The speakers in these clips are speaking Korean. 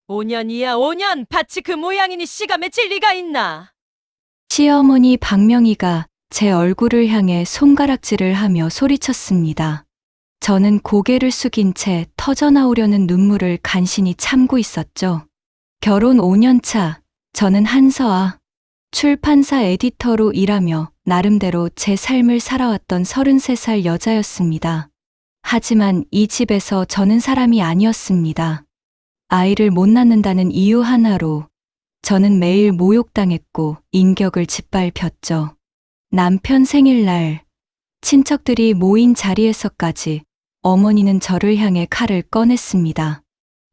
5년이야, 5년! 밭이 그 모양이니 씨가 맺힐 리가 있나? 시어머니 박명희가 제 얼굴을 향해 손가락질을 하며 소리쳤습니다. 저는 고개를 숙인 채 터져나오려는 눈물을 간신히 참고 있었죠. 결혼 5년 차, 저는 한서아, 출판사 에디터로 일하며 나름대로 제 삶을 살아왔던 33살 여자였습니다. 하지만 이 집에서 저는 사람이 아니었습니다. 아이를 못 낳는다는 이유 하나로 저는 매일 모욕당했고 인격을 짓밟혔죠. 남편 생일날 친척들이 모인 자리에서까지 어머니는 저를 향해 칼을 꺼냈습니다.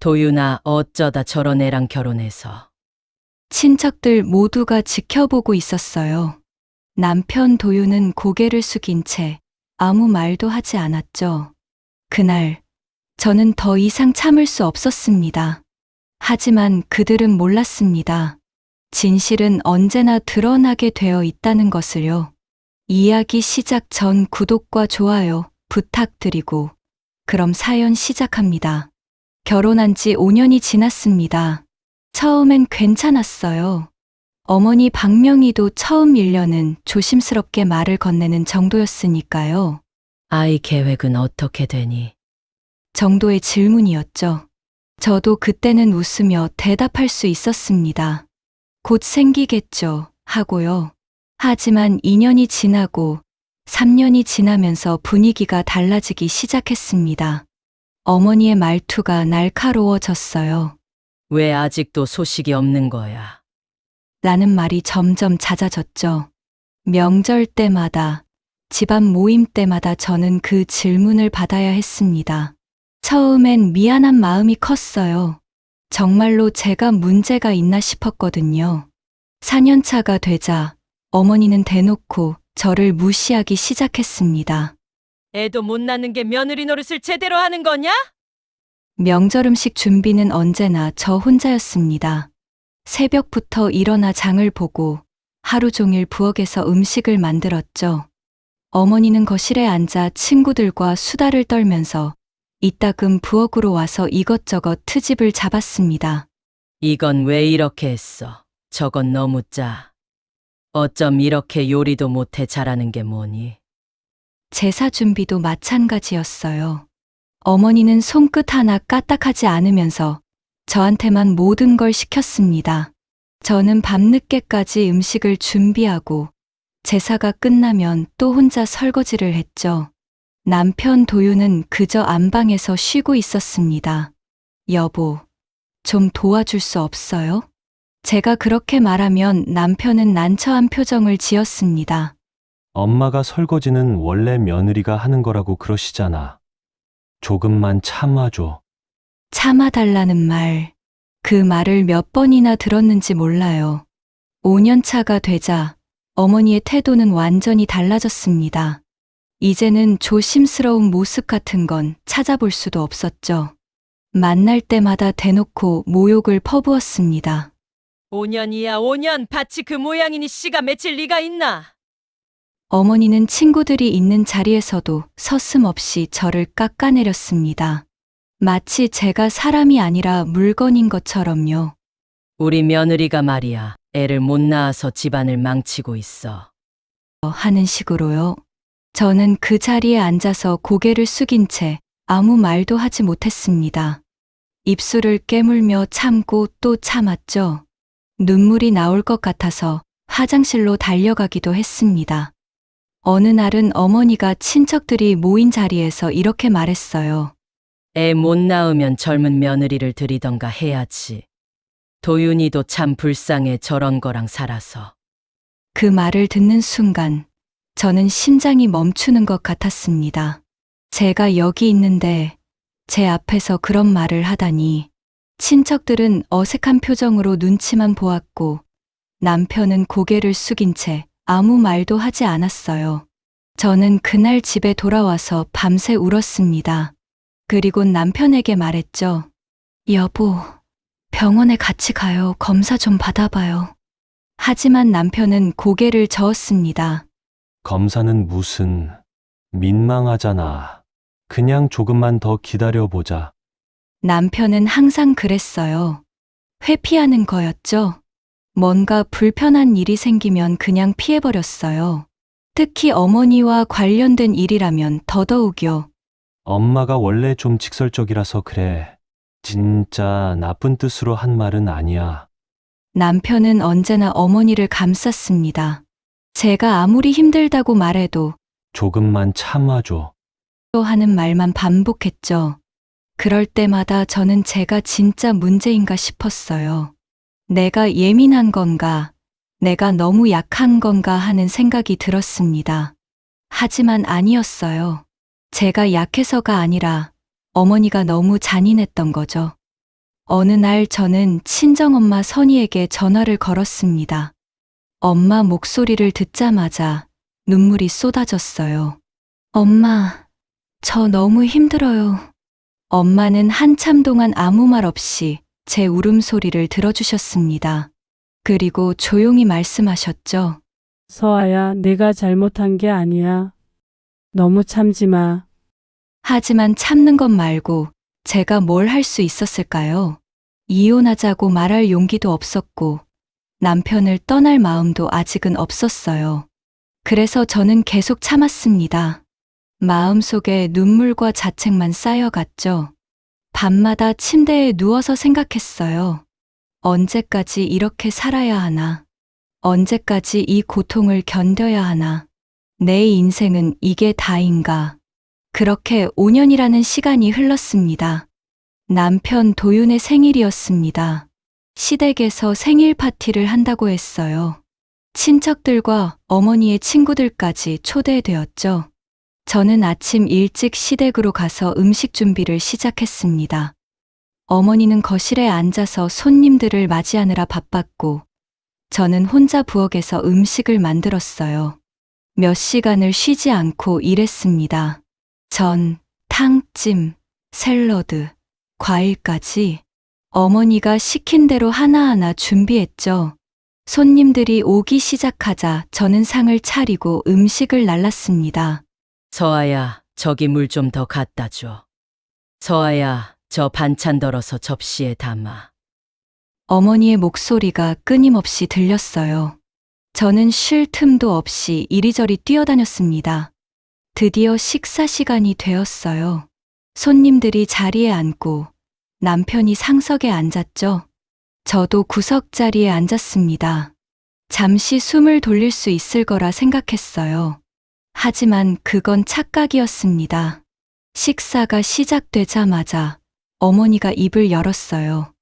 도윤아, 어쩌다 저런 애랑 결혼해서. 친척들 모두가 지켜보고 있었어요. 남편 도윤은 고개를 숙인 채 아무 말도 하지 않았죠. 그날 저는 더 이상 참을 수 없었습니다. 하지만 그들은 몰랐습니다. 진실은 언제나 드러나게 되어 있다는 것을요. 이야기 시작 전 구독과 좋아요 부탁드리고 그럼 사연 시작합니다. 결혼한 지 5년이 지났습니다. 처음엔 괜찮았어요. 어머니 박명희도 처음 1년은 조심스럽게 말을 건네는 정도였으니까요. 아이 계획은 어떻게 되니? 정도의 질문이었죠. 저도 그때는 웃으며 대답할 수 있었습니다. 곧 생기겠죠 하고요. 하지만 2년이 지나고 3년이 지나면서 분위기가 달라지기 시작했습니다. 어머니의 말투가 날카로워졌어요. 왜 아직도 소식이 없는 거야? 라는 말이 점점 잦아졌죠. 명절 때마다, 집안 모임 때마다 저는 그 질문을 받아야 했습니다. 처음엔 미안한 마음이 컸어요. 정말로 제가 문제가 있나 싶었거든요. 4년차가 되자 어머니는 대놓고 저를 무시하기 시작했습니다. 애도 못 낳는 게 며느리 노릇을 제대로 하는 거냐? 명절 음식 준비는 언제나 저 혼자였습니다. 새벽부터 일어나 장을 보고 하루 종일 부엌에서 음식을 만들었죠. 어머니는 거실에 앉아 친구들과 수다를 떨면서 이따금 부엌으로 와서 이것저것 트집을 잡았습니다. 이건 왜 이렇게 했어? 저건 너무 짜. 어쩜 이렇게 요리도 못해 잘하는 게 뭐니? 제사 준비도 마찬가지였어요. 어머니는 손끝 하나 까딱하지 않으면서 저한테만 모든 걸 시켰습니다. 저는 밤늦게까지 음식을 준비하고 제사가 끝나면 또 혼자 설거지를 했죠. 남편 도윤은 그저 안방에서 쉬고 있었습니다. 여보, 좀 도와줄 수 없어요? 제가 그렇게 말하면 남편은 난처한 표정을 지었습니다. 엄마가 설거지는 원래 며느리가 하는 거라고 그러시잖아. 조금만 참아줘. 참아달라는 말, 그 말을 몇 번이나 들었는지 몰라요. 5년 차가 되자 어머니의 태도는 완전히 달라졌습니다. 이제는 조심스러운 모습 같은 건 찾아볼 수도 없었죠. 만날 때마다 대놓고 모욕을 퍼부었습니다. 5년이야, 5년! 밭이 그 모양이니 씨가 맺힐 리가 있나? 어머니는 친구들이 있는 자리에서도 서슴없이 저를 깎아내렸습니다. 마치 제가 사람이 아니라 물건인 것처럼요. 우리 며느리가 말이야, 애를 못 낳아서 집안을 망치고 있어. 하는 식으로요. 저는 그 자리에 앉아서 고개를 숙인 채 아무 말도 하지 못했습니다. 입술을 깨물며 참고 또 참았죠. 눈물이 나올 것 같아서 화장실로 달려가기도 했습니다. 어느 날은 어머니가 친척들이 모인 자리에서 이렇게 말했어요. 애 못 낳으면 젊은 며느리를 들이던가 해야지. 도윤이도 참 불쌍해 저런 거랑 살아서. 그 말을 듣는 순간 저는 심장이 멈추는 것 같았습니다. 제가 여기 있는데 제 앞에서 그런 말을 하다니. 친척들은 어색한 표정으로 눈치만 보았고 남편은 고개를 숙인 채 아무 말도 하지 않았어요. 저는 그날 집에 돌아와서 밤새 울었습니다. 그리고 남편에게 말했죠. 여보, 병원에 같이 가요. 검사 좀 받아봐요. 하지만 남편은 고개를 저었습니다. 검사는 무슨, 민망하잖아. 그냥 조금만 더 기다려보자. 남편은 항상 그랬어요. 회피하는 거였죠. 뭔가 불편한 일이 생기면 그냥 피해버렸어요. 특히 어머니와 관련된 일이라면 더더욱요. 엄마가 원래 좀 직설적이라서 그래. 진짜 나쁜 뜻으로 한 말은 아니야. 남편은 언제나 어머니를 감쌌습니다. 제가 아무리 힘들다고 말해도 조금만 참아줘. 또 하는 말만 반복했죠. 그럴 때마다 저는 제가 진짜 문제인가 싶었어요. 내가 예민한 건가, 내가 너무 약한 건가 하는 생각이 들었습니다. 하지만 아니었어요. 제가 약해서가 아니라 어머니가 너무 잔인했던 거죠. 어느 날 저는 친정엄마 선희에게 전화를 걸었습니다. 엄마 목소리를 듣자마자 눈물이 쏟아졌어요. 엄마, 저 너무 힘들어요. 엄마는 한참 동안 아무 말 없이 제 울음소리를 들어주셨습니다. 그리고 조용히 말씀하셨죠. 서아야, 내가 잘못한 게 아니야. 너무 참지 마. 하지만 참는 것 말고 제가 뭘 할 수 있었을까요? 이혼하자고 말할 용기도 없었고 남편을 떠날 마음도 아직은 없었어요. 그래서 저는 계속 참았습니다. 마음속에 눈물과 자책만 쌓여갔죠. 밤마다 침대에 누워서 생각했어요. 언제까지 이렇게 살아야 하나? 언제까지 이 고통을 견뎌야 하나? 내 인생은 이게 다인가? 그렇게 5년이라는 시간이 흘렀습니다. 남편 도윤의 생일이었습니다. 시댁에서 생일 파티를 한다고 했어요. 친척들과 어머니의 친구들까지 초대되었죠. 저는 아침 일찍 시댁으로 가서 음식 준비를 시작했습니다. 어머니는 거실에 앉아서 손님들을 맞이하느라 바빴고, 저는 혼자 부엌에서 음식을 만들었어요. 몇 시간을 쉬지 않고 일했습니다. 전, 탕찜, 샐러드, 과일까지 어머니가 시킨 대로 하나하나 준비했죠. 손님들이 오기 시작하자 저는 상을 차리고 음식을 날랐습니다. 서아야, 저기 물 좀 더 갖다 줘. 서아야, 저 반찬 덜어서 접시에 담아. 어머니의 목소리가 끊임없이 들렸어요. 저는 쉴 틈도 없이 이리저리 뛰어다녔습니다. 드디어 식사 시간이 되었어요. 손님들이 자리에 앉고 남편이 상석에 앉았죠. 저도 구석자리에 앉았습니다. 잠시 숨을 돌릴 수 있을 거라 생각했어요. 하지만 그건 착각이었습니다. 식사가 시작되자마자 어머니가 입을 열었어요.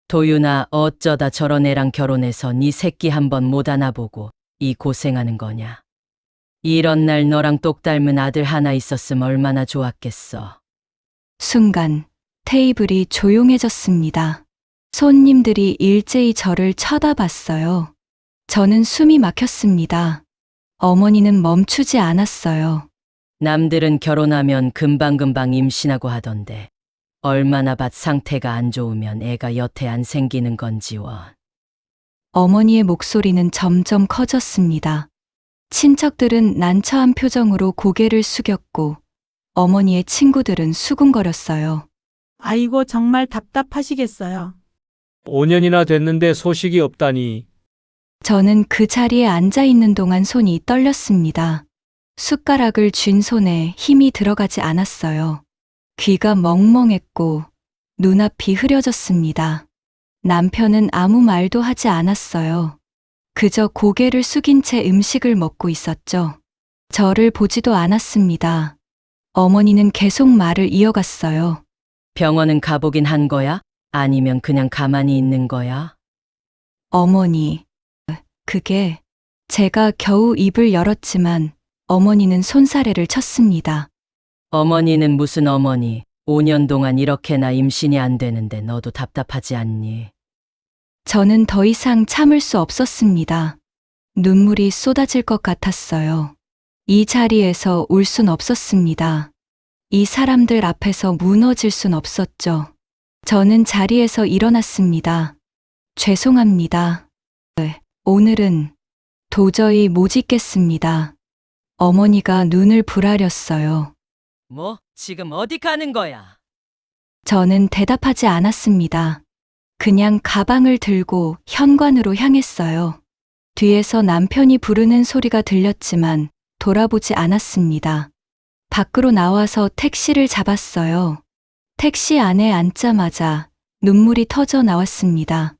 도윤아, 어쩌다 저런 애랑 결혼해서 네 새끼 한번 못 안아보고 이 고생하는 거냐? 이런 날 너랑 똑 닮은 아들 하나 있었으면 얼마나 좋았겠어. 순간 테이블이 조용해졌습니다. 손님들이 일제히 저를 쳐다봤어요. 저는 숨이 막혔습니다. 어머니는 멈추지 않았어요. 남들은 결혼하면 금방금방 임신하고 하던데 얼마나 밭 상태가 안 좋으면 애가 여태 안 생기는 건지 원. 어머니의 목소리는 점점 커졌습니다. 친척들은 난처한 표정으로 고개를 숙였고 어머니의 친구들은 수군거렸어요. 아이고, 정말 답답하시겠어요. 5년이나 됐는데 소식이 없다니. 저는 그 자리에 앉아 있는 동안 손이 떨렸습니다. 숟가락을 쥔 손에 힘이 들어가지 않았어요. 귀가 멍멍했고 눈앞이 흐려졌습니다. 남편은 아무 말도 하지 않았어요. 그저 고개를 숙인 채 음식을 먹고 있었죠. 저를 보지도 않았습니다. 어머니는 계속 말을 이어갔어요. 병원은 가보긴 한 거야? 아니면 그냥 가만히 있는 거야? 어머니, 그게 제가 겨우 입을 열었지만 어머니는 손사래를 쳤습니다. 어머니는 무슨 어머니? 5년 동안 이렇게나 임신이 안 되는데 너도 답답하지 않니? 저는 더 이상 참을 수 없었습니다. 눈물이 쏟아질 것 같았어요. 이 자리에서 울 순 없었습니다. 이 사람들 앞에서 무너질 순 없었죠. 저는 자리에서 일어났습니다. 죄송합니다. 오늘은 도저히 못 있겠습니다. 어머니가 눈을 부라렸어요. 뭐? 지금 어디 가는 거야? 저는 대답하지 않았습니다. 그냥 가방을 들고 현관으로 향했어요. 뒤에서 남편이 부르는 소리가 들렸지만 돌아보지 않았습니다. 밖으로 나와서 택시를 잡았어요. 택시 안에 앉자마자 눈물이 터져 나왔습니다.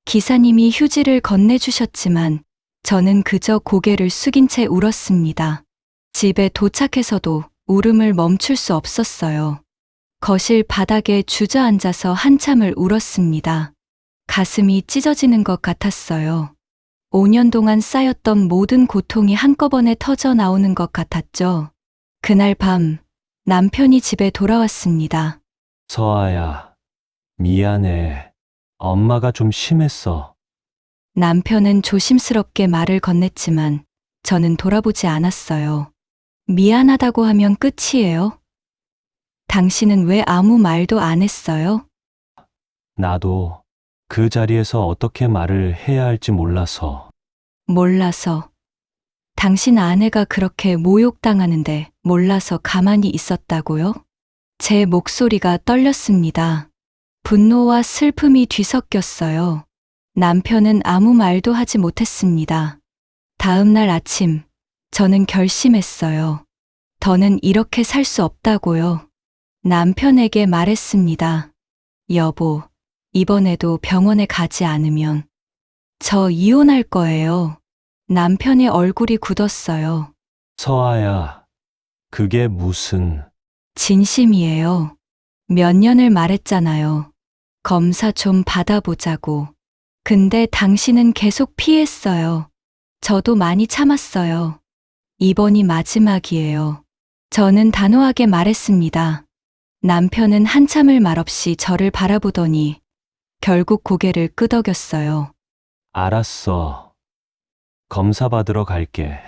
기사님이 휴지를 건네주셨지만 저는 그저 고개를 숙인 채 울었습니다. 집에 도착해서도 울음을 멈출 수 없었어요. 거실 바닥에 주저앉아서 한참을 울었습니다. 가슴이 찢어지는 것 같았어요. 5년 동안 쌓였던 모든 고통이 한꺼번에 터져 나오는 것 같았죠. 그날 밤 남편이 집에 돌아왔습니다. 서아야, 미안해. 엄마가 좀 심했어. 남편은 조심스럽게 말을 건넸지만 저는 돌아보지 않았어요. 미안하다고 하면 끝이에요? 당신은 왜 아무 말도 안 했어요? 나도 그 자리에서 어떻게 말을 해야 할지 몰라서. 몰라서. 당신 아내가 그렇게 모욕당하는데 몰라서 가만히 있었다고요? 제 목소리가 떨렸습니다. 분노와 슬픔이 뒤섞였어요. 남편은 아무 말도 하지 못했습니다. 다음 날 아침, 저는 결심했어요. 더는 이렇게 살 수 없다고요. 남편에게 말했습니다. 여보, 이번에도 병원에 가지 않으면 저 이혼할 거예요. 남편의 얼굴이 굳었어요. 서아야, 그게 무슨... 진심이에요. 몇 년을 말했잖아요. 검사 좀 받아보자고. 근데 당신은 계속 피했어요. 저도 많이 참았어요. 이번이 마지막이에요. 저는 단호하게 말했습니다. 남편은 한참을 말없이 저를 바라보더니 결국 고개를 끄덕였어요. 알았어. 검사 받으러 갈게.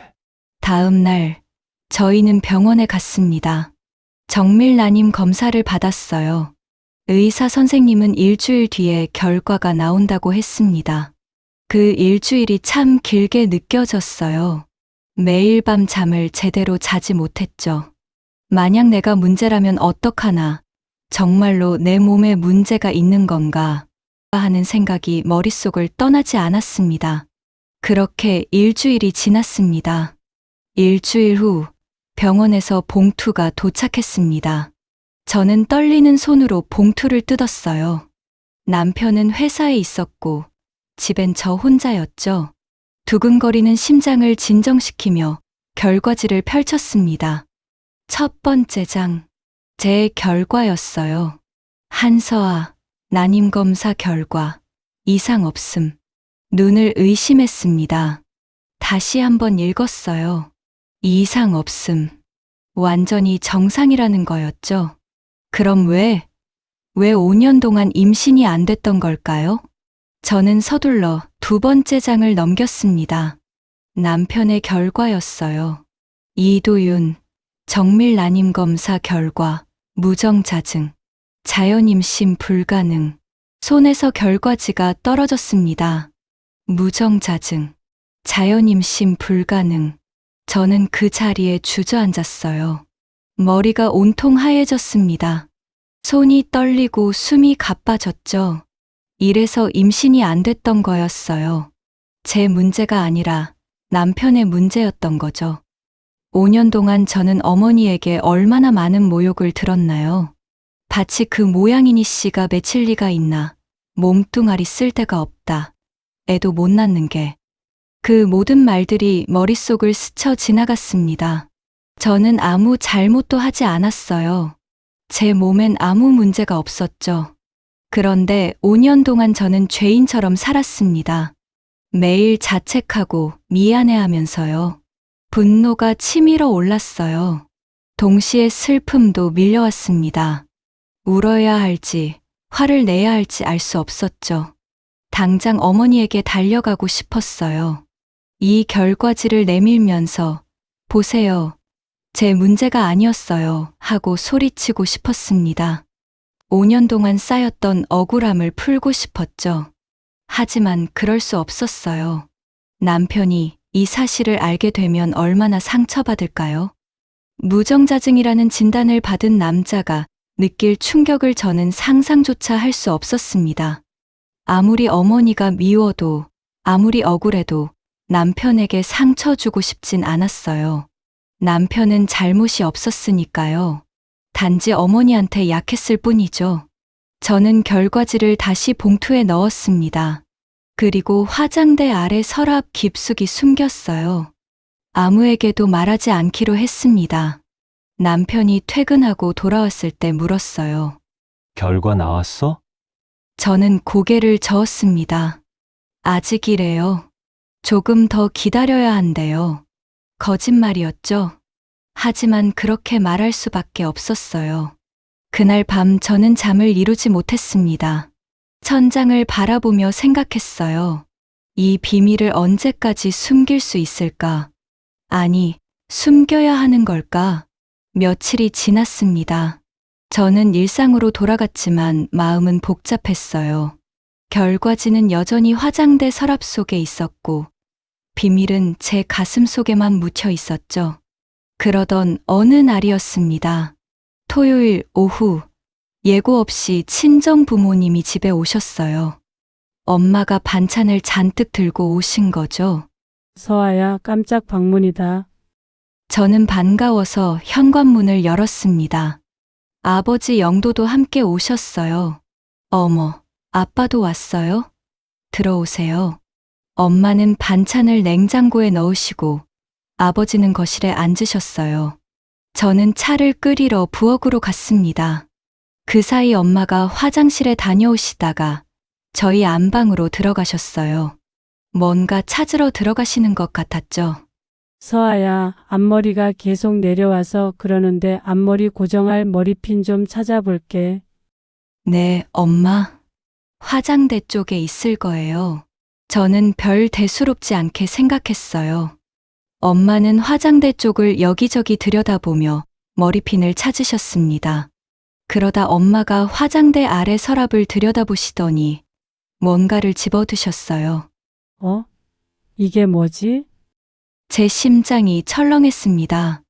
다음 날 저희는 병원에 갔습니다. 정밀난임 검사를 받았어요. 의사 선생님은 일주일 뒤에 결과가 나온다고 했습니다. 그 일주일이 참 길게 느껴졌어요. 매일 밤 잠을 제대로 자지 못했죠. 만약 내가 문제라면 어떡하나, 정말로 내 몸에 문제가 있는 건가 하는 생각이 머릿속을 떠나지 않았습니다. 그렇게 일주일이 지났습니다. 일주일 후 병원에서 봉투가 도착했습니다. 저는 떨리는 손으로 봉투를 뜯었어요. 남편은 회사에 있었고 집엔 저 혼자였죠. 두근거리는 심장을 진정시키며 결과지를 펼쳤습니다. 첫 번째 장, 제 결과였어요. 한서아, 난임검사 결과, 이상 없음. 눈을 의심했습니다. 다시 한번 읽었어요. 이상 없음. 완전히 정상이라는 거였죠. 그럼 왜 5년 동안 임신이 안 됐던 걸까요? 저는 서둘러 두 번째 장을 넘겼습니다. 남편의 결과였어요. 이도윤, 정밀난임검사 결과, 무정자증, 자연임신 불가능. 손에서 결과지가 떨어졌습니다. 무정자증, 자연임신 불가능. 저는 그 자리에 주저앉았어요. 머리가 온통 하얘졌습니다. 손이 떨리고 숨이 가빠졌죠. 이래서 임신이 안 됐던 거였어요. 제 문제가 아니라 남편의 문제였던 거죠. 5년 동안 저는 어머니에게 얼마나 많은 모욕을 들었나요? 마치 그 모양이니 씨가 맺힐 리가 있나. 몸뚱아리 쓸 데가 없다. 애도 못 낳는 게. 그 모든 말들이 머릿속을 스쳐 지나갔습니다. 저는 아무 잘못도 하지 않았어요. 제 몸엔 아무 문제가 없었죠. 그런데 5년 동안 저는 죄인처럼 살았습니다. 매일 자책하고 미안해하면서요. 분노가 치밀어 올랐어요. 동시에 슬픔도 밀려왔습니다. 울어야 할지, 화를 내야 할지 알 수 없었죠. 당장 어머니에게 달려가고 싶었어요. 이 결과지를 내밀면서 보세요. 제 문제가 아니었어요 하고 소리치고 싶었습니다. 5년 동안 쌓였던 억울함을 풀고 싶었죠. 하지만 그럴 수 없었어요. 남편이 이 사실을 알게 되면 얼마나 상처받을까요? 무정자증이라는 진단을 받은 남자가 느낄 충격을 저는 상상조차 할 수 없었습니다. 아무리 어머니가 미워도, 아무리 억울해도 남편에게 상처 주고 싶진 않았어요. 남편은 잘못이 없었으니까요. 단지 어머니한테 약했을 뿐이죠. 저는 결과지를 다시 봉투에 넣었습니다. 그리고 화장대 아래 서랍 깊숙이 숨겼어요. 아무에게도 말하지 않기로 했습니다. 남편이 퇴근하고 돌아왔을 때 물었어요. 결과 나왔어? 저는 고개를 저었습니다. 아직이래요. 조금 더 기다려야 한대요. 거짓말이었죠. 하지만 그렇게 말할 수밖에 없었어요. 그날 밤 저는 잠을 이루지 못했습니다. 천장을 바라보며 생각했어요. 이 비밀을 언제까지 숨길 수 있을까? 아니, 숨겨야 하는 걸까? 며칠이 지났습니다. 저는 일상으로 돌아갔지만 마음은 복잡했어요. 결과지는 여전히 화장대 서랍 속에 있었고, 비밀은 제 가슴 속에만 묻혀 있었죠. 그러던 어느 날이었습니다. 토요일 오후, 예고 없이 친정 부모님이 집에 오셨어요. 엄마가 반찬을 잔뜩 들고 오신 거죠. 서아야, 깜짝 방문이다. 저는 반가워서 현관문을 열었습니다. 아버지 영도도 함께 오셨어요. 어머, 아빠도 왔어요? 들어오세요. 엄마는 반찬을 냉장고에 넣으시고 아버지는 거실에 앉으셨어요. 저는 차를 끓이러 부엌으로 갔습니다. 그 사이 엄마가 화장실에 다녀오시다가 저희 안방으로 들어가셨어요. 뭔가 찾으러 들어가시는 것 같았죠. 서아야, 앞머리가 계속 내려와서 그러는데 앞머리 고정할 머리핀 좀 찾아볼게. 네, 엄마. 화장대 쪽에 있을 거예요. 저는 별 대수롭지 않게 생각했어요. 엄마는 화장대 쪽을 여기저기 들여다보며 머리핀을 찾으셨습니다. 그러다 엄마가 화장대 아래 서랍을 들여다보시더니 뭔가를 집어드셨어요. 어? 이게 뭐지? 제 심장이 철렁했습니다.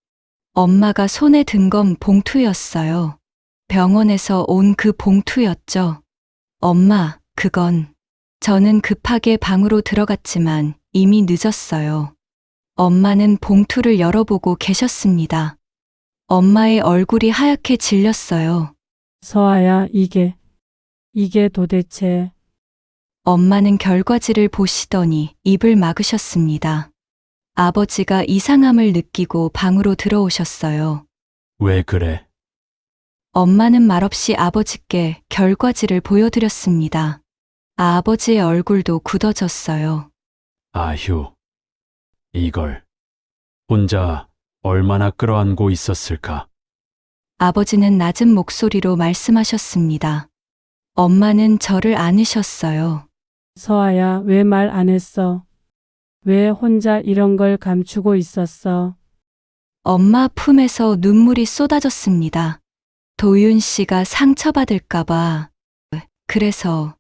엄마가 손에 든 건 봉투였어요. 병원에서 온 그 봉투였죠. 엄마, 그건. 저는 급하게 방으로 들어갔지만 이미 늦었어요. 엄마는 봉투를 열어보고 계셨습니다. 엄마의 얼굴이 하얗게 질렸어요. 서아야, 이게 도대체. 엄마는 결과지를 보시더니 입을 막으셨습니다. 아버지가 이상함을 느끼고 방으로 들어오셨어요. 왜 그래? 엄마는 말없이 아버지께 결과지를 보여드렸습니다. 아버지의 얼굴도 굳어졌어요. 아휴, 이걸 혼자 얼마나 끌어안고 있었을까? 아버지는 낮은 목소리로 말씀하셨습니다. 엄마는 저를 안으셨어요. 서아야, 왜 말 안 했어? 왜 혼자 이런 걸 감추고 있었어? 엄마 품에서 눈물이 쏟아졌습니다. 도윤 씨가 상처받을까봐. 그래서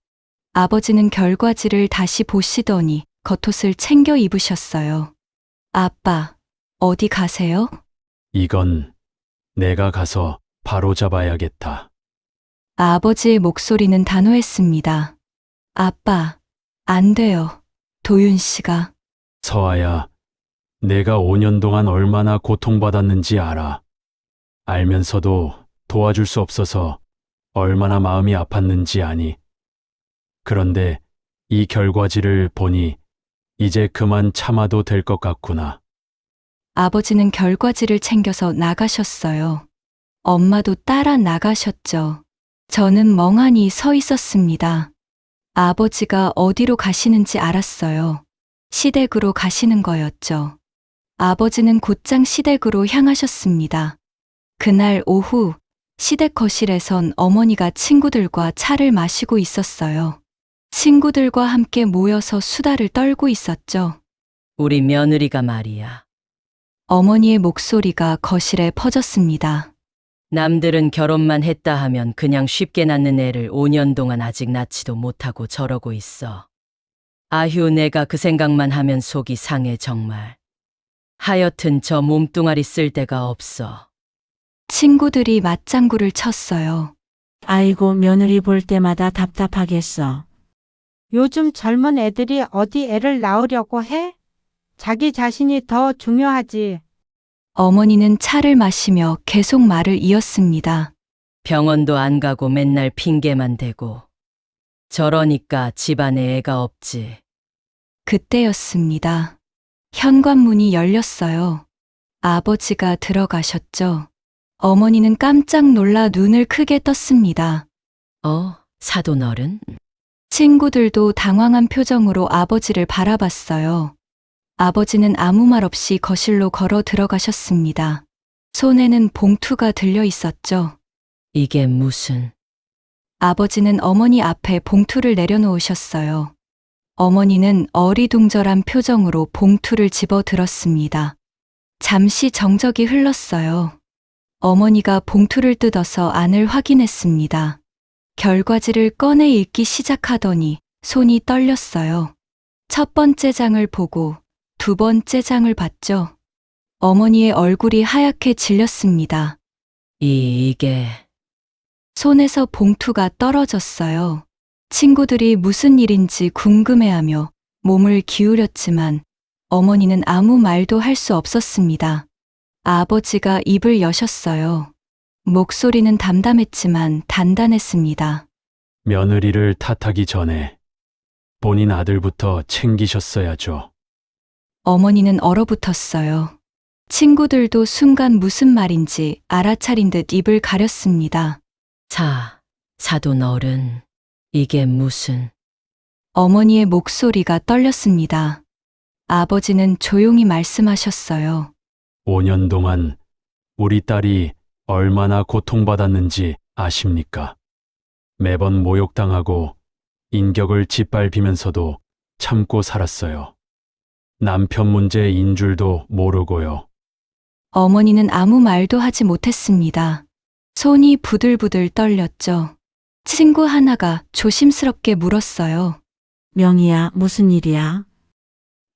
아버지는 결과지를 다시 보시더니 겉옷을 챙겨 입으셨어요. 아빠, 어디 가세요? 이건 내가 가서 바로 잡아야겠다. 아버지의 목소리는 단호했습니다. 아빠, 안 돼요. 도윤 씨가. 서아야, 내가 5년 동안 얼마나 고통받았는지 알아. 알면서도 도와줄 수 없어서 얼마나 마음이 아팠는지 아니. 그런데 이 결과지를 보니 이제 그만 참아도 될 것 같구나. 아버지는 결과지를 챙겨서 나가셨어요. 엄마도 따라 나가셨죠. 저는 멍하니 서 있었습니다. 아버지가 어디로 가시는지 알았어요. 시댁으로 가시는 거였죠. 아버지는 곧장 시댁으로 향하셨습니다. 그날 오후 시댁 거실에선 어머니가 친구들과 차를 마시고 있었어요. 친구들과 함께 모여서 수다를 떨고 있었죠. 우리 며느리가 말이야. 어머니의 목소리가 거실에 퍼졌습니다. 남들은 결혼만 했다 하면 그냥 쉽게 낳는 애를 5년 동안 아직 낳지도 못하고 저러고 있어. 아휴, 내가 그 생각만 하면 속이 상해 정말. 하여튼 저 몸뚱아리 쓸 데가 없어. 친구들이 맞장구를 쳤어요. 아이고 며느리 볼 때마다 답답하겠어. 요즘 젊은 애들이 어디 애를 낳으려고 해? 자기 자신이 더 중요하지. 어머니는 차를 마시며 계속 말을 이었습니다. 병원도 안 가고 맨날 핑계만 대고. 저러니까 집안에 애가 없지. 그때였습니다. 현관문이 열렸어요. 아버지가 들어가셨죠. 어머니는 깜짝 놀라 눈을 크게 떴습니다. 사돈어른? 친구들도 당황한 표정으로 아버지를 바라봤어요. 아버지는 아무 말 없이 거실로 걸어 들어가셨습니다. 손에는 봉투가 들려 있었죠. 이게 무슨... 아버지는 어머니 앞에 봉투를 내려놓으셨어요. 어머니는 어리둥절한 표정으로 봉투를 집어 들었습니다. 잠시 정적이 흘렀어요. 어머니가 봉투를 뜯어서 안을 확인했습니다. 결과지를 꺼내 읽기 시작하더니 손이 떨렸어요. 첫 번째 장을 보고 두 번째 장을 봤죠. 어머니의 얼굴이 하얗게 질렸습니다. 이게... 손에서 봉투가 떨어졌어요. 친구들이 무슨 일인지 궁금해하며 몸을 기울였지만 어머니는 아무 말도 할 수 없었습니다. 아버지가 입을 여셨어요. 목소리는 담담했지만 단단했습니다. 며느리를 탓하기 전에 본인 아들부터 챙기셨어야죠. 어머니는 얼어붙었어요. 친구들도 순간 무슨 말인지 알아차린 듯 입을 가렸습니다. 사돈어른, 이게 무슨... 어머니의 목소리가 떨렸습니다. 아버지는 조용히 말씀하셨어요. 5년 동안 우리 딸이 얼마나 고통받았는지 아십니까? 매번 모욕당하고 인격을 짓밟히면서도 참고 살았어요. 남편 문제인 줄도 모르고요. 어머니는 아무 말도 하지 못했습니다. 손이 부들부들 떨렸죠. 친구 하나가 조심스럽게 물었어요. 명희야, 무슨 일이야?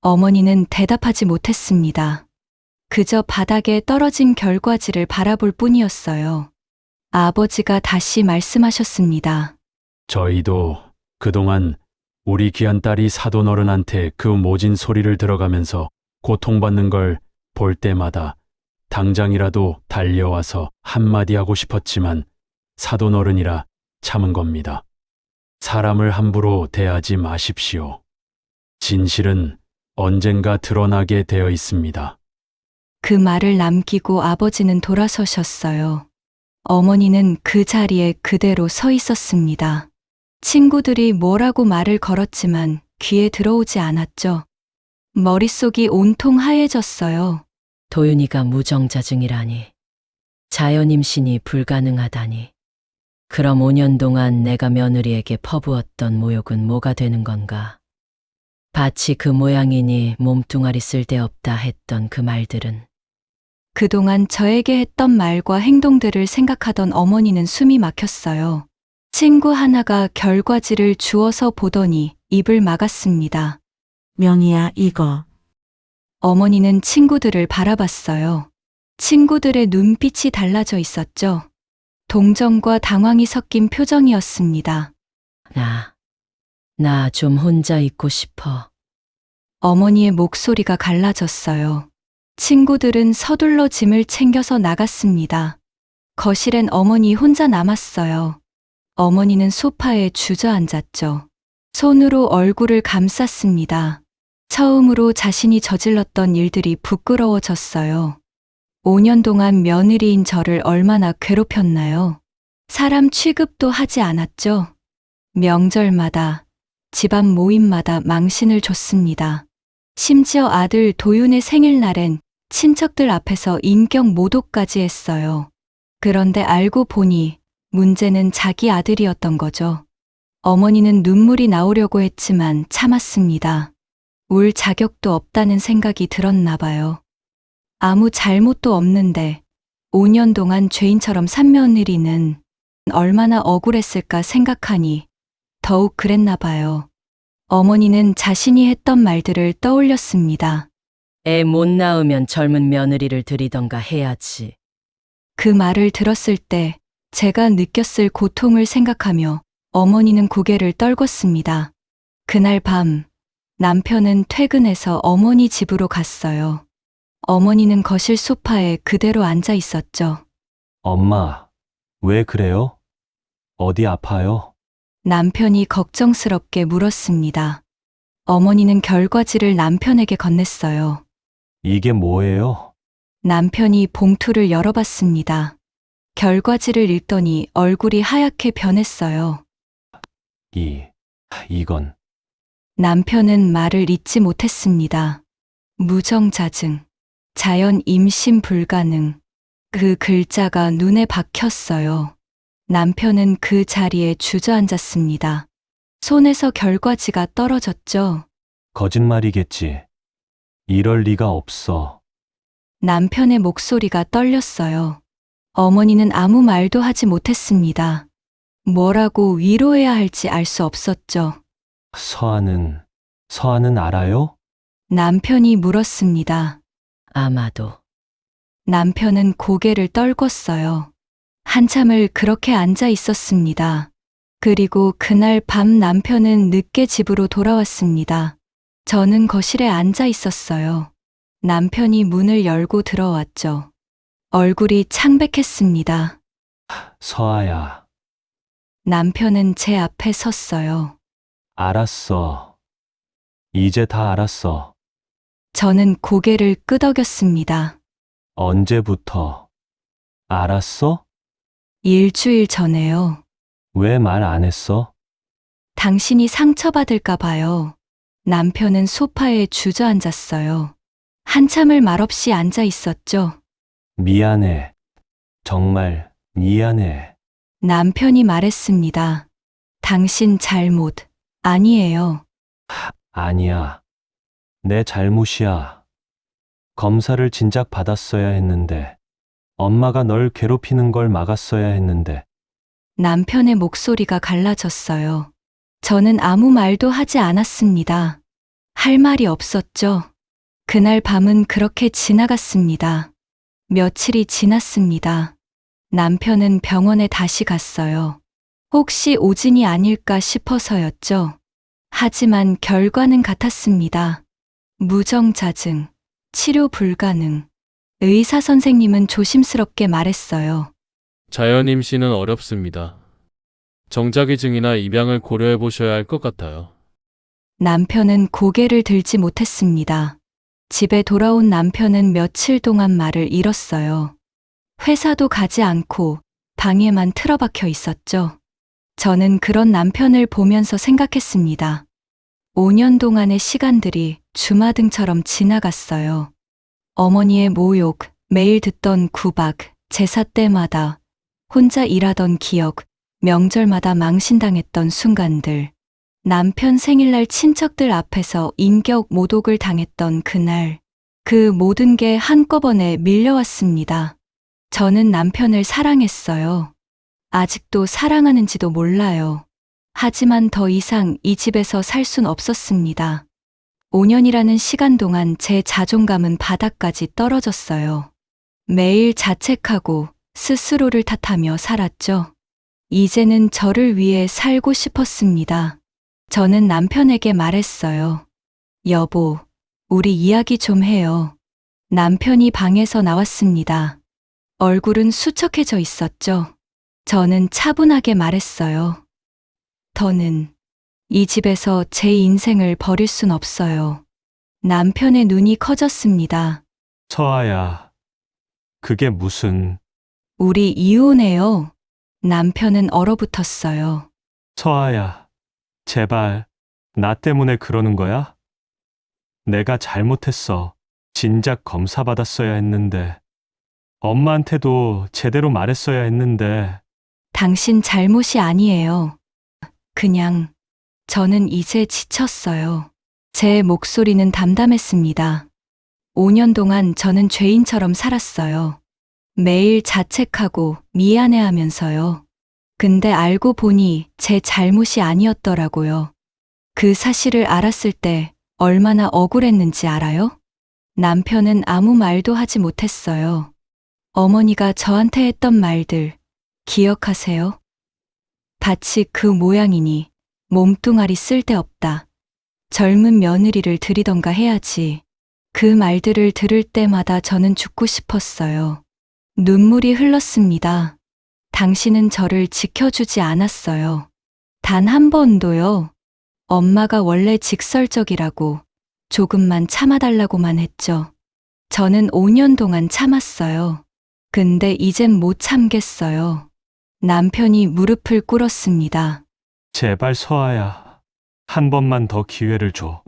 어머니는 대답하지 못했습니다. 그저 바닥에 떨어진 결과지를 바라볼 뿐이었어요. 아버지가 다시 말씀하셨습니다. 저희도 그동안 우리 귀한 딸이 사돈어른한테 그 모진 소리를 들어가면서 고통받는 걸 볼 때마다 당장이라도 달려와서 한마디 하고 싶었지만 사돈어른이라 참은 겁니다. 사람을 함부로 대하지 마십시오. 진실은 언젠가 드러나게 되어 있습니다. 그 말을 남기고 아버지는 돌아서셨어요. 어머니는 그 자리에 그대로 서 있었습니다. 친구들이 뭐라고 말을 걸었지만 귀에 들어오지 않았죠. 머릿속이 온통 하얘졌어요. 도윤이가 무정자증이라니. 자연임신이 불가능하다니. 그럼 5년 동안 내가 며느리에게 퍼부었던 모욕은 뭐가 되는 건가? 밭이 그 모양이니 몸뚱아리 쓸데없다 했던 그 말들은. 그동안 저에게 했던 말과 행동들을 생각하던 어머니는 숨이 막혔어요. 친구 하나가 결과지를 주워서 보더니 입을 막았습니다. 명희야, 이거. 어머니는 친구들을 바라봤어요. 친구들의 눈빛이 달라져 있었죠. 동정과 당황이 섞인 표정이었습니다. 나 좀 혼자 있고 싶어. 어머니의 목소리가 갈라졌어요. 친구들은 서둘러 짐을 챙겨서 나갔습니다. 거실엔 어머니 혼자 남았어요. 어머니는 소파에 주저앉았죠. 손으로 얼굴을 감쌌습니다. 처음으로 자신이 저질렀던 일들이 부끄러워졌어요. 5년 동안 며느리인 저를 얼마나 괴롭혔나요? 사람 취급도 하지 않았죠. 명절마다, 집안 모임마다 망신을 줬습니다. 심지어 아들 도윤의 생일날엔 친척들 앞에서 인격 모독까지 했어요. 그런데 알고 보니 문제는 자기 아들이었던 거죠. 어머니는 눈물이 나오려고 했지만 참았습니다. 울 자격도 없다는 생각이 들었나 봐요. 아무 잘못도 없는데 5년 동안 죄인처럼 산 며느리는 얼마나 억울했을까 생각하니 더욱 그랬나 봐요. 어머니는 자신이 했던 말들을 떠올렸습니다. 애 못 낳으면 젊은 며느리를 들이던가 해야지. 그 말을 들었을 때 제가 느꼈을 고통을 생각하며 어머니는 고개를 떨궜습니다. 그날 밤 남편은 퇴근해서 어머니 집으로 갔어요. 어머니는 거실 소파에 그대로 앉아 있었죠. 엄마, 왜 그래요? 어디 아파요? 남편이 걱정스럽게 물었습니다. 어머니는 결과지를 남편에게 건넸어요. 이게 뭐예요? 남편이 봉투를 열어봤습니다. 결과지를 읽더니 얼굴이 하얗게 변했어요. 이건 남편은 말을 잇지 못했습니다. 무정자증, 자연 임신 불가능. 그 글자가 눈에 박혔어요. 남편은 그 자리에 주저앉았습니다. 손에서 결과지가 떨어졌죠. 거짓말이겠지. 이럴 리가 없어. 남편의 목소리가 떨렸어요. 어머니는 아무 말도 하지 못했습니다. 뭐라고 위로해야 할지 알 수 없었죠. 서아는 알아요? 남편이 물었습니다. 아마도. 남편은 고개를 떨궜어요. 한참을 그렇게 앉아 있었습니다. 그리고 그날 밤 남편은 늦게 집으로 돌아왔습니다. 저는 거실에 앉아 있었어요. 남편이 문을 열고 들어왔죠. 얼굴이 창백했습니다. 서아야, 남편은 제 앞에 섰어요. 알았어. 이제 다 알았어. 저는 고개를 끄덕였습니다. 언제부터? 알았어? 일주일 전에요. 왜 말 안 했어? 당신이 상처받을까 봐요. 남편은 소파에 주저앉았어요. 한참을 말없이 앉아 있었죠. 미안해. 정말 미안해. 남편이 말했습니다. 당신 잘못 아니에요. 아니야. 내 잘못이야. 검사를 진작 받았어야 했는데, 엄마가 널 괴롭히는 걸 막았어야 했는데, 남편의 목소리가 갈라졌어요. 저는 아무 말도 하지 않았습니다. 할 말이 없었죠. 그날 밤은 그렇게 지나갔습니다. 며칠이 지났습니다. 남편은 병원에 다시 갔어요. 혹시 오진이 아닐까 싶어서였죠. 하지만 결과는 같았습니다. 무정자증, 치료 불가능. 의사 선생님은 조심스럽게 말했어요. 자연 임신은 어렵습니다. 정자기 증이나 입양을 고려해 보셔야 할 것 같아요. 남편은 고개를 들지 못했습니다. 집에 돌아온 남편은 며칠 동안 말을 잃었어요. 회사도 가지 않고 방에만 틀어박혀 있었죠. 저는 그런 남편을 보면서 생각했습니다. 5년 동안의 시간들이 주마등처럼 지나갔어요. 어머니의 모욕, 매일 듣던 구박, 제사 때마다 혼자 일하던 기억, 명절마다 망신당했던 순간들, 남편 생일날 친척들 앞에서 인격 모독을 당했던 그날, 그 모든 게 한꺼번에 밀려왔습니다. 저는 남편을 사랑했어요. 아직도 사랑하는지도 몰라요. 하지만 더 이상 이 집에서 살 순 없었습니다. 5년이라는 시간 동안 제 자존감은 바닥까지 떨어졌어요. 매일 자책하고 스스로를 탓하며 살았죠. 이제는 저를 위해 살고 싶었습니다. 저는 남편에게 말했어요. 여보, 우리 이야기 좀 해요. 남편이 방에서 나왔습니다. 얼굴은 수척해져 있었죠. 저는 차분하게 말했어요. 더는 이 집에서 제 인생을 버릴 순 없어요. 남편의 눈이 커졌습니다. 서아야, 그게 무슨... 우리 이혼해요. 남편은 얼어붙었어요. 서아야, 제발, 나 때문에 그러는 거야? 내가 잘못했어. 진작 검사 받았어야 했는데, 엄마한테도 제대로 말했어야 했는데, 당신 잘못이 아니에요. 그냥 저는 이제 지쳤어요. 제 목소리는 담담했습니다. 5년 동안 저는 죄인처럼 살았어요. 매일 자책하고 미안해하면서요. 근데 알고 보니 제 잘못이 아니었더라고요. 그 사실을 알았을 때 얼마나 억울했는지 알아요? 남편은 아무 말도 하지 못했어요. 어머니가 저한테 했던 말들 기억하세요? 밭이 그 모양이니 몸뚱아리 쓸데없다. 젊은 며느리를 들이던가 해야지. 그 말들을 들을 때마다 저는 죽고 싶었어요. 눈물이 흘렀습니다. 당신은 저를 지켜주지 않았어요. 단 한 번도요. 엄마가 원래 직설적이라고 조금만 참아달라고만 했죠. 저는 5년 동안 참았어요. 근데 이젠 못 참겠어요. 남편이 무릎을 꿇었습니다. 제발 서아야. 한 번만 더 기회를 줘.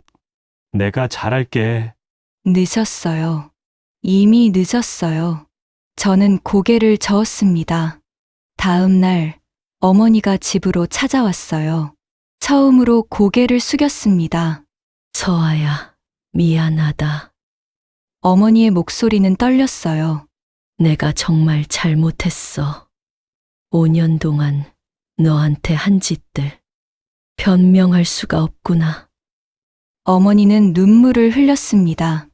내가 잘할게. 늦었어요. 이미 늦었어요. 저는 고개를 저었습니다. 다음 날 어머니가 집으로 찾아왔어요. 처음으로 고개를 숙였습니다. 서아야, 미안하다. 어머니의 목소리는 떨렸어요. 내가 정말 잘못했어. 5년 동안 너한테 한 짓들 변명할 수가 없구나. 어머니는 눈물을 흘렸습니다.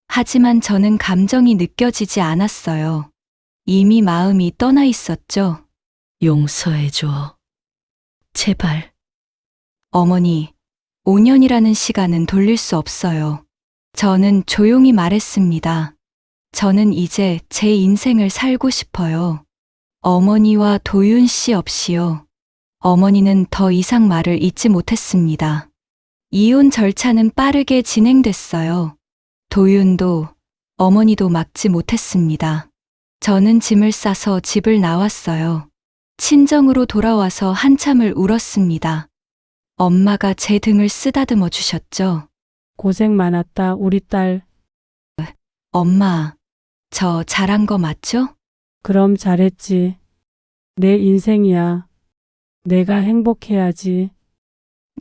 하지만 저는 감정이 느껴지지 않았어요. 이미 마음이 떠나 있었죠. 용서해줘. 제발. 어머니, 5년이라는 시간은 돌릴 수 없어요. 저는 조용히 말했습니다. 저는 이제 제 인생을 살고 싶어요. 어머니와 도윤 씨 없이요. 어머니는 더 이상 말을 잇지 못했습니다. 이혼 절차는 빠르게 진행됐어요. 도윤도 어머니도 막지 못했습니다. 저는 짐을 싸서 집을 나왔어요. 친정으로 돌아와서 한참을 울었습니다. 엄마가 제 등을 쓰다듬어 주셨죠. 고생 많았다, 우리 딸. 엄마, 저 잘한 거 맞죠? 그럼 잘했지. 내 인생이야. 내가 행복해야지.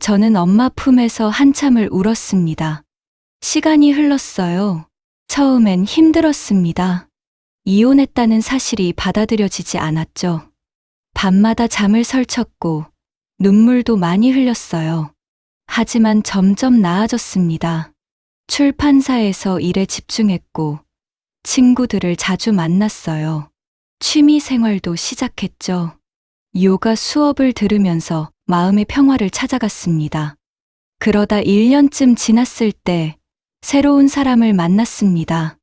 저는 엄마 품에서 한참을 울었습니다. 시간이 흘렀어요. 처음엔 힘들었습니다. 이혼했다는 사실이 받아들여지지 않았죠. 밤마다 잠을 설쳤고 눈물도 많이 흘렸어요. 하지만 점점 나아졌습니다. 출판사에서 일에 집중했고 친구들을 자주 만났어요. 취미 생활도 시작했죠. 요가 수업을 들으면서 마음의 평화를 찾아갔습니다. 그러다 1년쯤 지났을 때 새로운 사람을 만났습니다.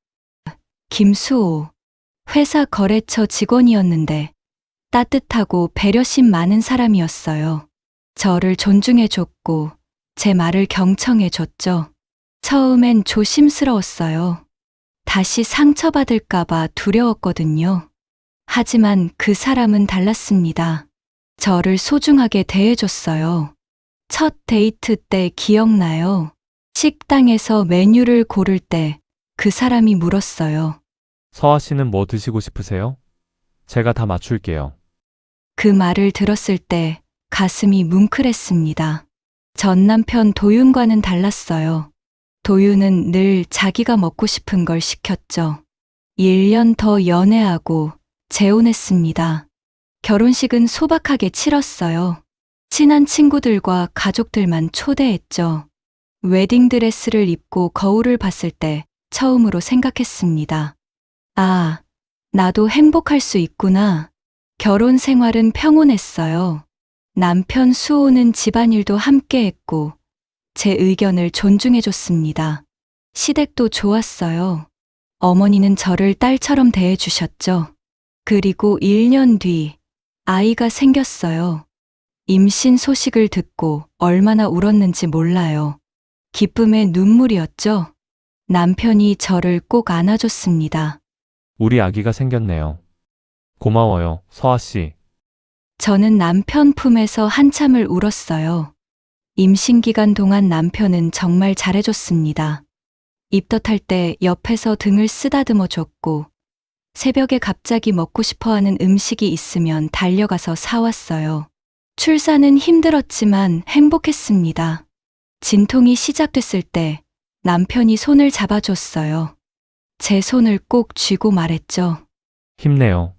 김수호. 회사 거래처 직원이었는데 따뜻하고 배려심 많은 사람이었어요. 저를 존중해줬고 제 말을 경청해줬죠. 처음엔 조심스러웠어요. 다시 상처받을까봐 두려웠거든요. 하지만 그 사람은 달랐습니다. 저를 소중하게 대해줬어요. 첫 데이트 때 기억나요? 식당에서 메뉴를 고를 때 그 사람이 물었어요. 서아 씨는 뭐 드시고 싶으세요? 제가 다 맞출게요. 그 말을 들었을 때 가슴이 뭉클했습니다. 전 남편 도윤과는 달랐어요. 도윤은 늘 자기가 먹고 싶은 걸 시켰죠. 1년 더 연애하고 재혼했습니다. 결혼식은 소박하게 치렀어요. 친한 친구들과 가족들만 초대했죠. 웨딩드레스를 입고 거울을 봤을 때 처음으로 생각했습니다. 아, 나도 행복할 수 있구나. 결혼 생활은 평온했어요. 남편 수호는 집안일도 함께 했고 제 의견을 존중해줬습니다. 시댁도 좋았어요. 어머니는 저를 딸처럼 대해주셨죠. 그리고 1년 뒤 아이가 생겼어요. 임신 소식을 듣고 얼마나 울었는지 몰라요. 기쁨의 눈물이었죠. 남편이 저를 꼭 안아줬습니다. 우리 아기가 생겼네요. 고마워요, 서아 씨. 저는 남편 품에서 한참을 울었어요. 임신 기간 동안 남편은 정말 잘해줬습니다. 입덧할 때 옆에서 등을 쓰다듬어 줬고, 새벽에 갑자기 먹고 싶어 하는 음식이 있으면 달려가서 사왔어요. 출산은 힘들었지만 행복했습니다. 진통이 시작됐을 때 남편이 손을 잡아줬어요. 제 손을 꼭 쥐고 말했죠. 힘내요.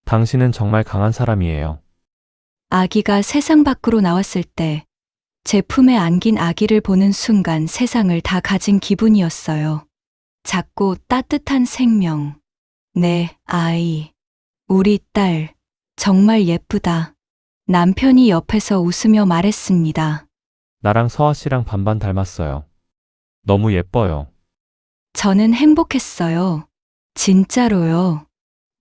당신은 정말 강한 사람이에요. 아기가 세상 밖으로 나왔을 때 제 품에 안긴 아기를 보는 순간 세상을 다 가진 기분이었어요. 작고 따뜻한 생명. 내 아이. 우리 딸. 정말 예쁘다. 남편이 옆에서 웃으며 말했습니다. 나랑 서아 씨랑 반반 닮았어요. 너무 예뻐요. 저는 행복했어요. 진짜로요.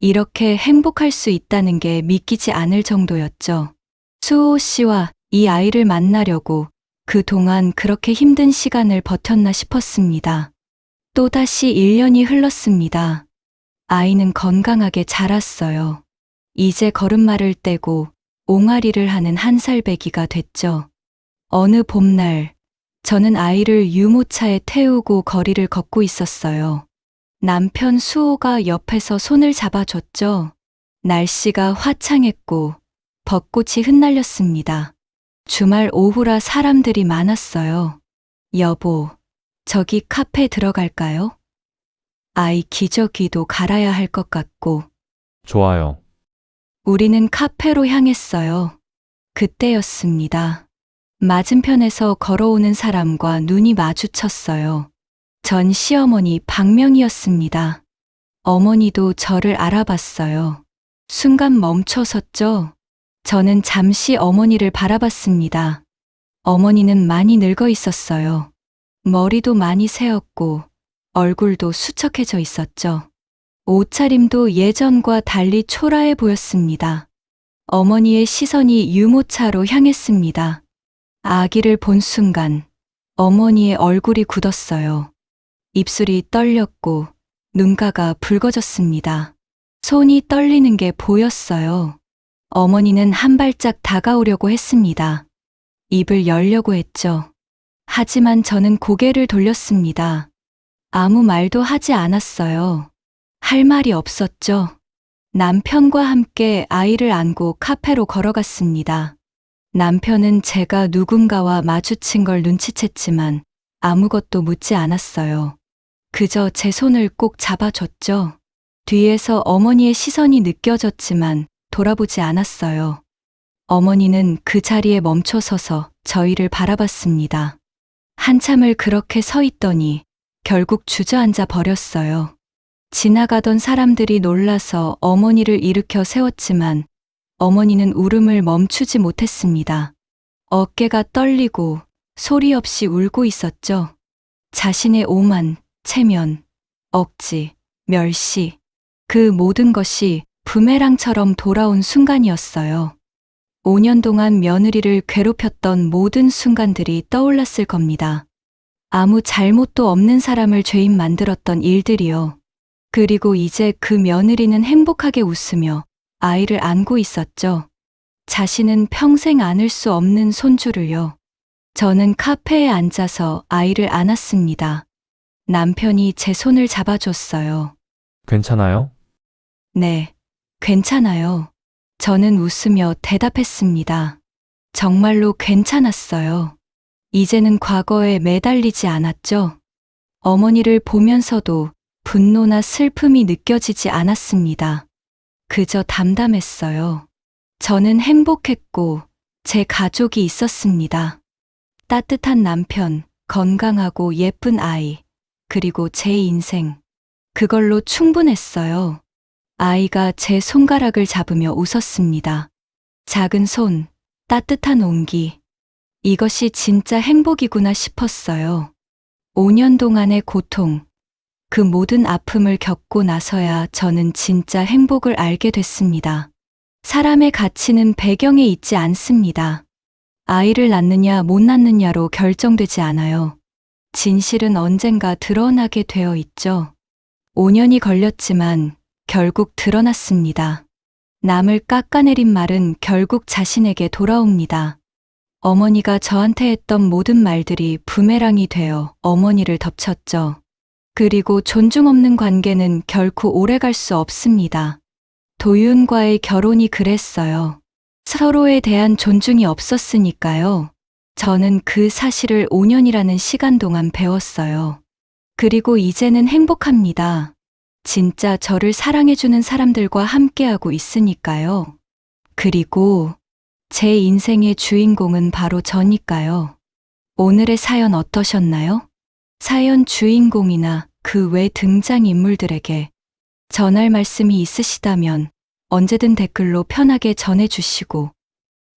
이렇게 행복할 수 있다는 게 믿기지 않을 정도였죠. 수호 씨와 이 아이를 만나려고 그동안 그렇게 힘든 시간을 버텼나 싶었습니다. 또다시 1년이 흘렀습니다. 아이는 건강하게 자랐어요. 이제 걸음마를 떼고 옹알이를 하는 1살배기가 됐죠. 어느 봄날, 저는 아이를 유모차에 태우고 거리를 걷고 있었어요. 남편 수호가 옆에서 손을 잡아줬죠. 날씨가 화창했고 벚꽃이 흩날렸습니다. 주말 오후라 사람들이 많았어요. 여보, 저기 카페 들어갈까요? 아이 기저귀도 갈아야 할 것 같고. 좋아요. 우리는 카페로 향했어요. 그때였습니다. 맞은편에서 걸어오는 사람과 눈이 마주쳤어요. 전 시어머니 박명희였습니다. 어머니도 저를 알아봤어요. 순간 멈춰섰죠. 저는 잠시 어머니를 바라봤습니다. 어머니는 많이 늙어 있었어요. 머리도 많이 새었고 얼굴도 수척해져 있었죠. 옷차림도 예전과 달리 초라해 보였습니다. 어머니의 시선이 유모차로 향했습니다. 아기를 본 순간 어머니의 얼굴이 굳었어요. 입술이 떨렸고 눈가가 붉어졌습니다. 손이 떨리는 게 보였어요. 어머니는 한 발짝 다가오려고 했습니다. 입을 열려고 했죠. 하지만 저는 고개를 돌렸습니다. 아무 말도 하지 않았어요. 할 말이 없었죠. 남편과 함께 아이를 안고 카페로 걸어갔습니다. 남편은 제가 누군가와 마주친 걸 눈치챘지만 아무것도 묻지 않았어요. 그저 제 손을 꼭 잡아줬죠. 뒤에서 어머니의 시선이 느껴졌지만 돌아보지 않았어요. 어머니는 그 자리에 멈춰서서 저희를 바라봤습니다. 한참을 그렇게 서 있더니 결국 주저앉아 버렸어요. 지나가던 사람들이 놀라서 어머니를 일으켜 세웠지만 어머니는 울음을 멈추지 못했습니다. 어깨가 떨리고 소리 없이 울고 있었죠. 자신의 오만, 체면, 억지, 멸시, 그 모든 것이 부메랑처럼 돌아온 순간이었어요. 5년 동안 며느리를 괴롭혔던 모든 순간들이 떠올랐을 겁니다. 아무 잘못도 없는 사람을 죄인 만들었던 일들이요. 그리고 이제 그 며느리는 행복하게 웃으며 아이를 안고 있었죠. 자신은 평생 안을 수 없는 손주를요. 저는 카페에 앉아서 아이를 안았습니다. 남편이 제 손을 잡아줬어요. 괜찮아요? 네, 괜찮아요. 저는 웃으며 대답했습니다. 정말로 괜찮았어요. 이제는 과거에 매달리지 않았죠. 어머니를 보면서도 분노나 슬픔이 느껴지지 않았습니다. 그저 담담했어요. 저는 행복했고 제 가족이 있었습니다. 따뜻한 남편, 건강하고 예쁜 아이, 그리고 제 인생. 그걸로 충분했어요. 아이가 제 손가락을 잡으며 웃었습니다. 작은 손, 따뜻한 온기. 이것이 진짜 행복이구나 싶었어요. 5년 동안의 고통, 그 모든 아픔을 겪고 나서야 저는 진짜 행복을 알게 됐습니다. 사람의 가치는 배경에 있지 않습니다. 아이를 낳느냐 못 낳느냐로 결정되지 않아요. 진실은 언젠가 드러나게 되어 있죠. 5년이 걸렸지만 결국 드러났습니다. 남을 깎아내린 말은 결국 자신에게 돌아옵니다. 어머니가 저한테 했던 모든 말들이 부메랑이 되어 어머니를 덮쳤죠. 그리고 존중 없는 관계는 결코 오래갈 수 없습니다. 도윤과의 결혼이 그랬어요. 서로에 대한 존중이 없었으니까요. 저는 그 사실을 5년이라는 시간 동안 배웠어요. 그리고 이제는 행복합니다. 진짜 저를 사랑해주는 사람들과 함께하고 있으니까요. 그리고 제 인생의 주인공은 바로 저니까요. 오늘의 사연 어떠셨나요? 사연 주인공이나 그 외 등장인물들에게 전할 말씀이 있으시다면 언제든 댓글로 편하게 전해주시고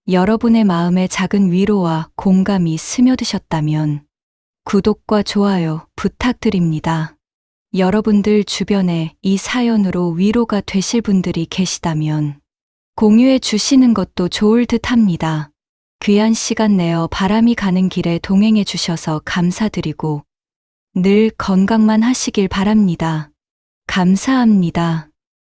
여러분의 마음에 작은 위로와 공감이 스며드셨다면 구독과 좋아요 부탁드립니다. 여러분들 주변에 이 사연으로 위로가 되실 분들이 계시다면 공유해 주시는 것도 좋을 듯 합니다. 귀한 시간 내어 바람이 가는 길에 동행해 주셔서 감사드리고 늘 건강만 하시길 바랍니다. 감사합니다.